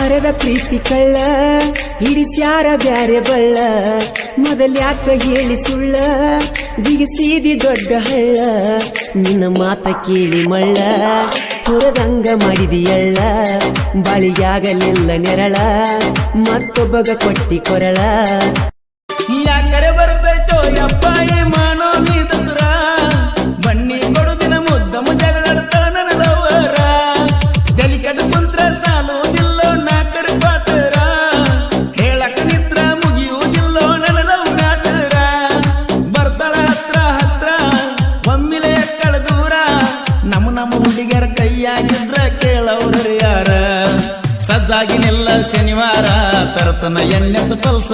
ಹರದ ಪ್ರೀತಿ ಕಳ್ಳ ಹಿಡಿಸ್ಯಾರ ಬ್ಯಾರೆ ಬಳ್ಳ ಮೊದಲ್ಯಾಕ ಹೇಳಿ ಸುಳ್ಳ ಜಿಗಿಸಿದಿ ದೊಡ್ಡ ಹಳ್ಳ ನಿನ್ನ ಮಾತ ಕೇಳಿ ಮಳ್ಳ ಹೊರದಂಗ ಮಾಡಿದಿಯಳ್ಳ ಬಾಳಿಯಾಗಲಿಲ್ಲ ನೆರಳ ಮತ್ತೊಬ್ಬಗ ಕೊಟ್ಟಿ ಕೊರಳ ಯಾಕರೆ ಬರ್ತೈತೋ ಅಪ್ಪಾಯಿ ಮಾಡೋ ನೀ ದಸರ ಬನ್ನಿ ಕೊಡುದಿನ ಮುದ್ದ ಮುಂಜಾಗ್ತಾಳ ನನ್ನ ಲವರ ತಲಿ ಕಟ್ಟು ಕುಂತ್ರ ಸಾಲೋದಿಲ್ಲೋ ನಾಕರ ಪಾಟರ ಹೇಳಕ ನಿತ್ರ ಮುಗಿಯುವುದಿಲ್ಲೋ ನನ್ನ ಲವ್ ನಾಟರ ಬರ್ತಾಳ ಹತ್ರ ಹತ್ರ ಒಮ್ಮಿಲೆ ಎಕ್ಕಳ ದೂರ ನಮ್ಮ ಹುಡುಗಿಯರ ಕೈಯಾಗಿದ್ರ ಕೇಳವ್ರ ಯಾರ ಸಜ್ಜಾಗಿ ನಿಲ್ಲ ಶನಿವಾರ ತರ್ತನ ಎಣ್ಣೆಸ ಪಲ್ಸ